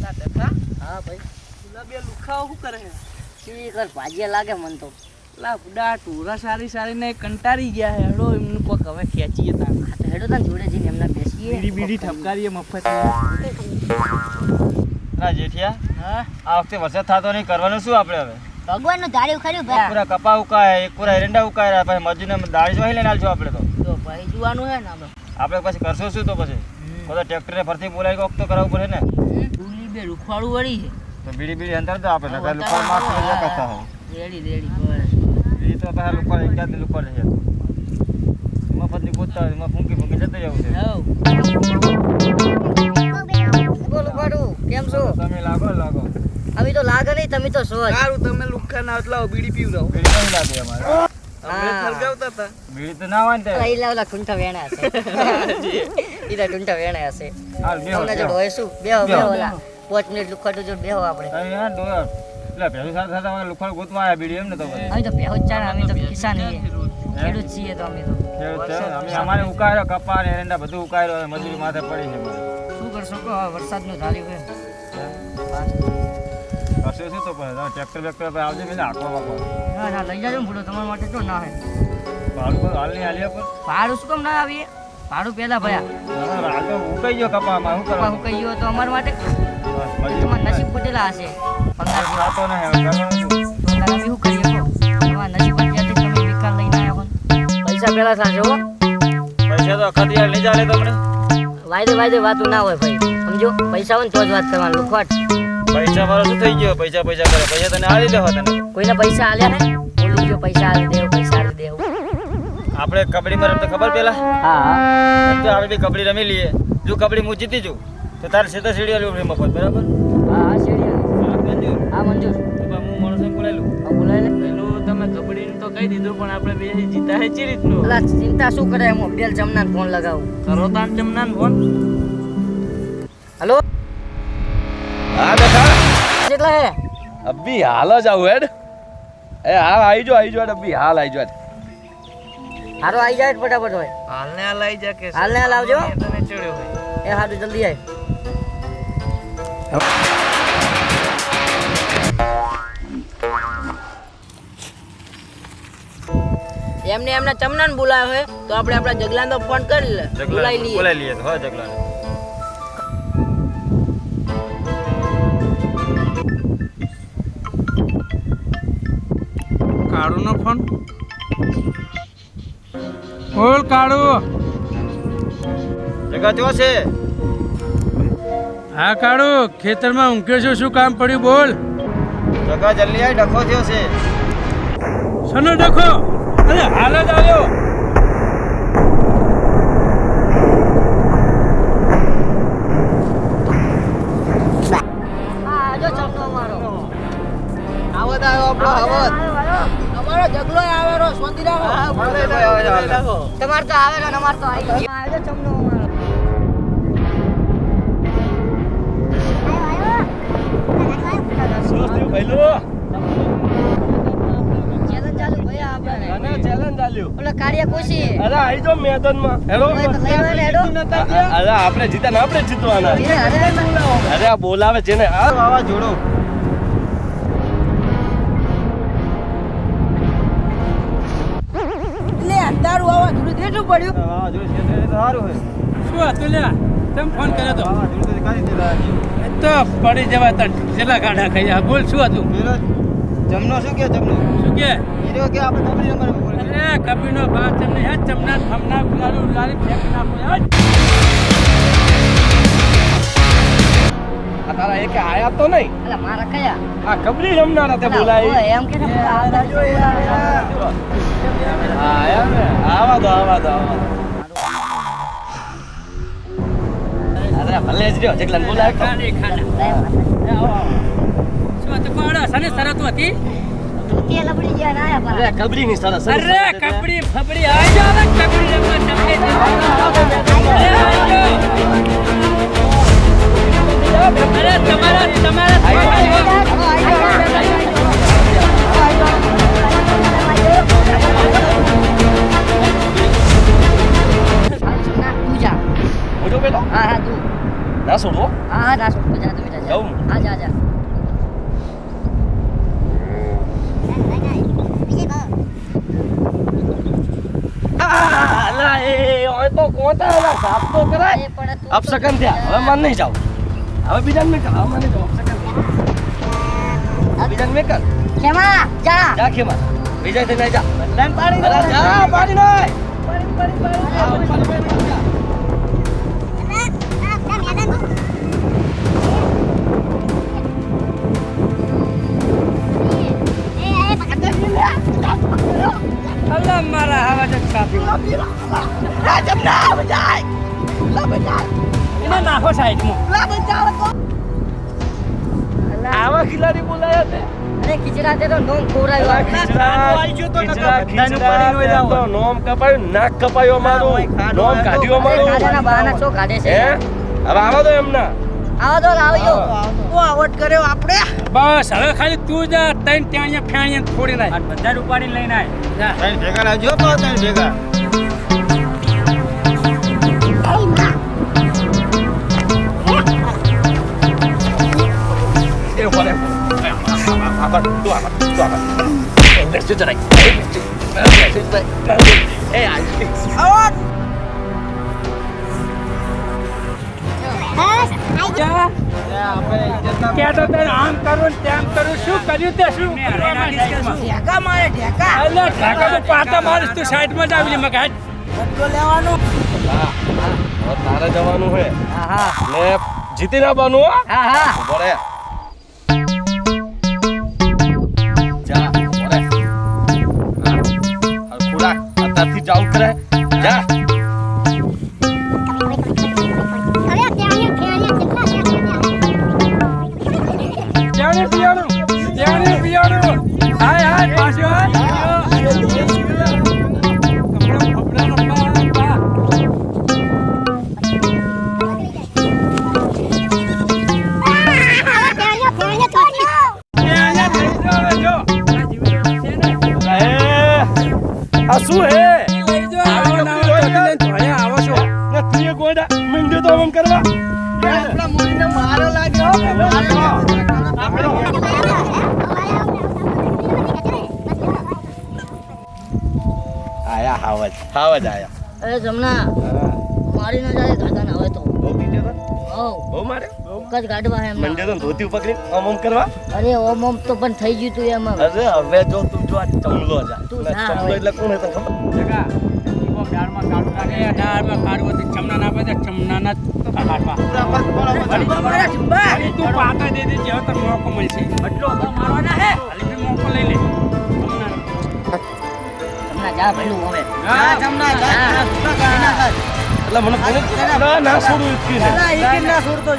હા ભાઈ પેલા બે લુખાઓ શું કરે છે? ચીવી કર ભાજીયા લાગે મન તો. લા બુડા ટોરા સારી ને કંટાળી ગયા હે. હેડો એમનું કોક હવે ખેંચીએ તા. હા તો હેડો તને જોડે જઈને એમના બેસીએ. બીડી ઠપકારીએ મફત. ના જેઠિયા, હા આ વખતે વરસાદ થતો નહીં, કરવાનું શું આપણે હવે? ભગવાનનું ધાર્યું ખર્યું ભાઈ. પૂરા કપા ઉકાય, એક પૂરા એરંડા ઉકાય, પછી મજૂરને દાળી જોઈ લઈને આલજો આપણે તો ભાઈ જોવાનું હે ને આપણે પછી કરશું શું? તો પછી બધા ટ્રેક્ટરને ફરતી બોલાવી કોક તો કરાવવું પડે ને. ડુલી બે રૂખવાળું વળી છે. તો બીડી અંતર તો આપણે નકર લુકર માસ તો કરતા હોય. રેડી બસ. એ તો તારા લુકર એક જાતની લુકર છે. મફતની પૂછતા હોય એમાં ફૂંકી જતું જવું છે. બોલો પાડું કેમ છો? તમે લાગો અમે તો લાગે નહીં, તમે તો છો જ. સારું તમે લુખા ના લાવો બીડી પીવ લાવો. બીડી નહીં લાગે અમારે. અમે થલગાવતા હતા. બીડી તો ના હોય ને તે. ઓલા ઠુંઠા વેણા હશે. ઈરા ઠુંઠા વેણા હશે. હાલ બેહો તમને જોડ હોય શું? બેહો ઓલા 5 મિનિટ લુખવાટો જોડ બેહો આપણે. અહીંયા ડોર એટલે પહેલું સાથે લુખડ ગોતવા આવ્યા બીડી એમ ને તો પછી. અમે તો બેહો જ ચાલે, અમે તો કિસાન છીએ, ખેડૂત છીએ તો અમે તો. અમે અમારે ઉકાળ્યો કપા ને એરંડા બધું ઉકાળ્યો, મજૂરી માથે પડી છે મારે. શું કરશો કહો, વરસાદનું ધાર્યું છે. કરશે શું તો પછી ટ્રેક્ટર બેક્ટર આવજે પેલા આખવા વાખવા. ના લઈ જાજો ને તમારા માટે તો ના હે. ભાડું હાલ નહીં હાલ્યા પર ભાડું શું કામ ના આવીએ? ભાડું પહેલા ભયા. આ તો ઉકાઈ ગયો કપામાં, શું કરવા? હું કહી ગયો તો અમારા માટે મજૂરી તમારા નસીબ ફૂટેલા હશે. થતો નહીં હવે કરવાનું શું? તો તમે શું કરીએ કહો? તમારા નસીબ ફૂટ્યાથી તમે વિકાસ લઈને આવ્યા હો. પૈસા પહેલા થશે હો. પૈસા તો અખાતી યાર નહીં ચાલે તમને. વાયદે વાતું ના હોય ભાઈ, સમજો. પૈસા હોય ને તો જ વાત કરવાનું. લુખવાટ પૈસા વાળો શું થઈ ગયો? પૈસા કરે પૈસા તને આલી દેવા તને. કોઈને પૈસા આલ્યા ને બોલું જો પૈસા આલી દેવું. આપણે કબડ્ડીમાં રમતા ખબર પેલા? હા એમ તો આપણે બી કબડ્ડી રમી લઈએ. જો કબડ્ડી હું જીતી જઉં તો તારે સીધા સીડી આલી મફત, બરાબર? હા શેડિયા. મંજૂર? હા મંજૂર. તો હું માણસને બોલાયેલું. બોલાય ને. પેલું તમે કબડ્ડીનું તો કહી દીધું પણ આપણે બે જીતા હે ચી રીતનું? અલા ચિંતા શું કરે, એમ બેલ જમના ફોન લગાવું. કરો તાન જમના ફોન. હેલો હા બેટા, કેટલા હે? અભી હાલ જ આવું હેડ. એ હા આવી જો અભી હાલ આવી જો. હારો આવી જાય ફટાફટ હોય. હાલને હાલ આવી જા કે હાલને હાલ આવજો. તને ચડ્યો ભાઈ. એ હારું જલ્દી આય. એમને ચમનાને બોલાવ્યો હે તો આપણે આપણા જગલાનો ફોન કરી લે, બોલાવી લઈએ તો હા જગલાને. કાળુનો ફોન. બોલ કાળુ. જગા જો છે? હા કાળુ, ખેતરમાં ઊંઘ્યો છું, શું કામ પડ્યું બોલ. જગા જલ્દી આય, ડખો થયો છે. સનો ડખો? અરે હાલ જ આવ્યો. હા જો ચમનો અમારો આવત આવ્યો આપણો આવત. અમારો જગલો આવેલો શાંતિ રાખો. તમાર તો આવેલો ને અમાર તો આવી ગયો. આ જો ચમનો અમારો. શું થયું ભઈલો? ચેલેન્જ ચાલુ ભયા આપણે. અને ચેલેન્જ ચાલ્યું. ઓલા કાર્ય કોશી. અરે આવી જો મેદાનમાં. હેલો. અરે આપણે જીતા ને આપણે જીતવાના. અરે આ બોલાવે છે ને આ વાવા જોડો. લે અંધારું આવા ધૂળ દેઠું પડ્યું. વાવા જોડે છે તો સારું હોય. શું હતું લ્યા? તમે ફોન કર્યો તો? વાવા જોડે તો કરી દેલા. એ તો પડી જવા તન છેલ્લા ગાડા ખાઈ. બોલ શું હતું? પેલો જમનો શું કે જમનો? શું કે? હીરો કે આપણે કબડ્ડી રમવા બોલે. અરે કબીનો બાપ તમને હે ચમના થમના ઉલારી ફેંકી નાખો યાર. આ તારા એકે આયા તો નહીં. અલા મારા કયા? આ કબડ્ડી રમનારા તે બોલાવી. ઓય એમ કે આવતા જો યાર. હા એમ ને. આવા દો. અરે ભલે જ રહ્યો જેટલા બોલાય તો. શું હતું પાડો? સને શરત હતી? કે લબડી ગયા ના આયા અરે કબડ્ડી ની સરસ. અરે કબડી ફબડી આવી જાવ ને કબડી રમવા ચમકે છે. અરે મોટો બેટો હા તું. ના છોડવો. હા ના શું મજા તમે જા. જાઉં આજા આજા અલા એ ઓય તો કોતા અલા સાફ તો કરાય પણ તું અપસકન થયા હવે મન નહીં જાવ હવે બીજાને મેં કર હવે મને જાવ અપસકન બીજાને મેં કર ખેમા જા જા ખેમા બીજા થી નહીં જા લાઈન પાડી અલા જા પાડી નહીં અલ્લા મારા આવા જ કાપી એને નાખો સાઈડમાં આવા ખિલાડી બોલાયા તે અરે ખીચડા તે તો નોમ ખોરાયો ખીચડા નોમ કપાયું નાક કપાયો મારું નોમ કાઢ્યો મારું ખાડાના બહાના છો કાઢે છે હે હવે આવા દો એમના આવો તો આવજો આવટ કર્યો આપણે બસ હવે ખાલી તું જા તૈન ત્યાં ફેણીએ થોડી નાખ બધા ઉપાડીને લઈને આય જા ભેગા લાવજો તો ભેગા એ બોલે આબર તું આબર બેસ્ટ જરાય એ આ ક્યાં તો તને આમ કરું ને તેમ કરું શું કર્યું તે શું ઢેકા મારે ઢેકા અલ્યા ઢેકા તો પાટા મારીશ તું સાઈડમાં જ આવી મગ હાટ બદલો લેવાનો હવે તારે જવાનું હે હા ને જીતી ના બનવું હો હા હા ઉભો રે જા ઉભો રે ખુરા અત્યારથી જાવ કરે જા ત્યાંને પિયાનું હાય હાય પાછો આ શું હે આવો છો તું એ ગોડા મંડ્યો તો એમ કરવા આપણા મુરીને મારો લાગ્યો આયા હાવજ હાવજ આયા અરે જમના મારી ના જાય ગાડા ના હવે તો બહુ બીજો તો ઓ બહુ મારે કજ ગાડવા એમ મંડ્યો તો ધોતી પકડી ઓમ કરવા અરે ઓમ ઓમ તો પણ થઈ ગયું તું એમાં અરે હવે જો તું જો આ ચમલો જા તું ના, જા ચમલો હવે. એટલે કોણ હે તને ખબર જગા ઈકો દાળમાં કાઢું નાખે દાળમાં કાઢવું તો ચમના ના પડે ચમનાના કાઢવા અરે તું પાતા દે દે જેવો તને મોકો મળશે એટલો મારવાના હે ખાલી બી મોકો લઈ લે જમના જા ભલું હવે હા જમના એટલે મને કોને ના ના છોડું ઇતકી ને ના છોડતો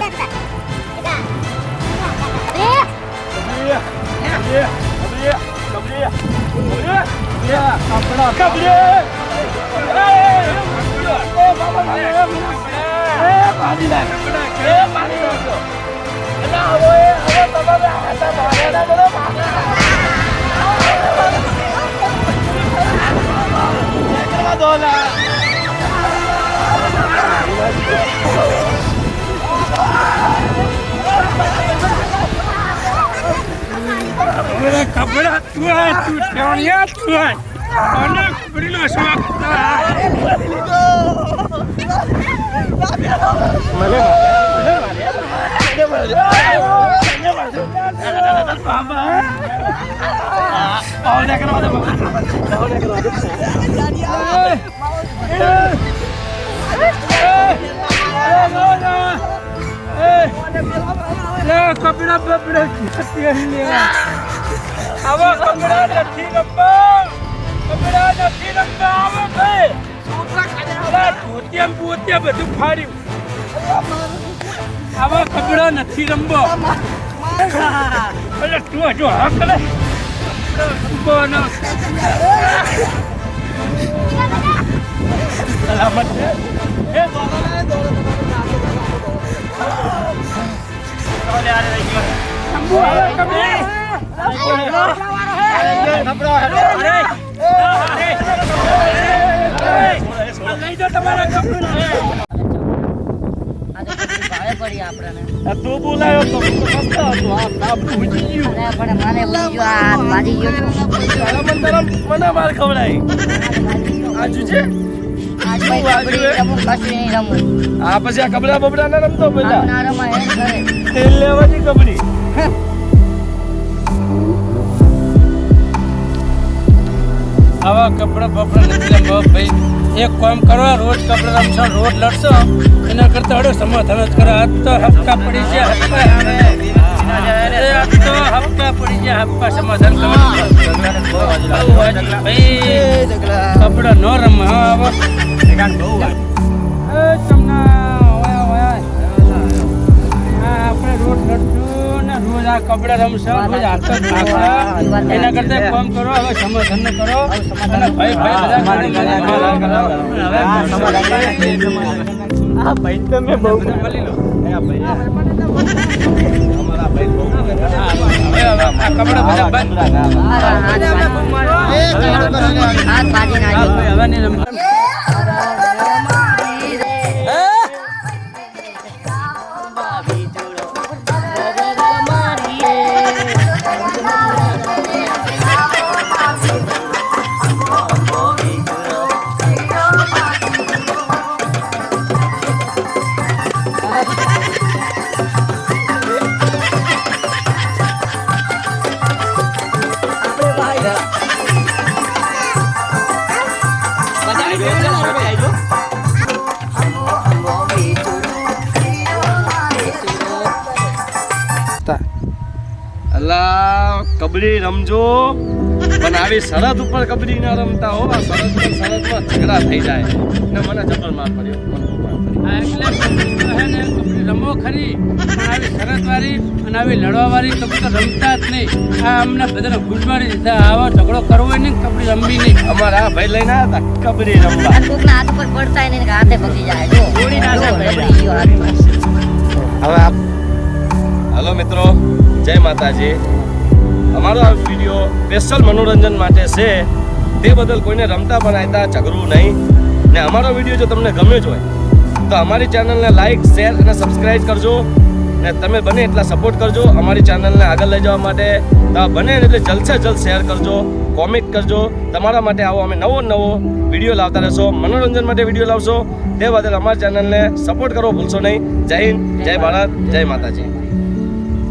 કપડા તું ઠેવણિયા તું અને કપડીનો શોખ કપડા બપડા આવા કપડા નથી રમવા કપડા નથી રમવા આવો ભાઈ છોકરા ખાડા ધોતિયા બોતિયા બધું ફાડ્યું આવા કપડા નથી રમવા એટલે તું હજુ હા કરે ઉભો ન સલામત છે એ ખબર પડી આપણને. આ તું બોલાયો તો હું તો મસ્ત હતો. આ તાપ ઉજી ગયું. અરે પણ મને ઉડી ગયો, આ બાજી ગયો છું. મને માર ખવડાય. આજુ છે આજ ભાઈ કબડ્ડી રમું, કશું નહીં રમું. આ પછી આ કબડા બબડા ના રમતો પેલા આમ ના રમાય હેડ કરે. તેલ લેવાની કબડી. આવા કપડા બપડા નથી રમવા ભાઈ. એક કામ કરો, રોજ કપડા રમશો, રોજ લડશો, એના કરતા હડો સમાધાન જ કરો. આજ તો હપ્તા પડી ગયા, હપ્તા આજ તો હપ્તા પડી ગયા, હપ્તા સમાધાન કરો ભાઈ. કપડા ન રમે હવે તમને આપણે રોજ લડશું ને રોજ આ કપડા રમશો, રોજ હાથો ભાગશો. એના કરતા એક કામ કરો, હવે સમાધાન ન કરો અને ભાઈ ભાઈ બધા આ ભાઈ તમે બહુ મળી લો. અમારા ભાઈ બહુ હવે આ કપડા બધા બંધ. હાથ બાજી નાખી. હવે નહીં રમવા. અલા કબડ્ડી રમજો પણ આવી શરત ઉપર કબડ્ડી ના રમતા હો. આ શરતમાં ઝઘડા થઈ જાય ને મને જબર માર પડ્યો. મને બહુ માર પડી. આ એટલે હે ને કબડ્ડી રમો ખરી, પણ આવી શરતવાળી અને આવી લડવાવાળી કબડ્ડી તો રમતા જ નહીં. આ અમને બધાને ગુજવાડી દીધા. આવો ઝઘડો કરવો નહીં, કબડ્ડી રમવી નહીં. અમારા ભાઈ લઈને આવ્યા હતા કબડ્ડી રમવા. અને કોકના હાથ ઉપર પડતા નહીં કે હાથે પકડી જાય. જો ગોળી ના જો, થાય. રબડી ગયો હાથમાં. હવે આપ હલો મિત્રો, જય માતાજી. અમારો આ વિડીયો સ્પેશિયલ મનોરંજન માટે છે. તે બદલ કોઈને રમતા બનાવતા ઝઘડવું નહીં. ને અમારો વિડીયો જો તમને ગમ્યો જ હોય તો અમારી ચેનલને લાઈક, શેર અને સબસ્ક્રાઈબ કરજો. ને તમે બને એટલા સપોર્ટ કરજો અમારી ચેનલને આગળ લઈ જવા માટે. તો બને એટલે જલ્દ સે જલ્દ શેર કરજો, કોમેન્ટ કરજો. તમારા માટે આવો અમે નવો વિડીયો લાવતા રહેશો, મનોરંજન માટે વિડીયો લાવશો. તે બદલ અમારી ચેનલને સપોર્ટ કરવો ભૂલશો નહીં. જય હિન્દ, જય ભારત, જય માતાજી.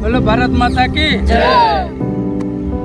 બોલો ભારત માતા કી જય.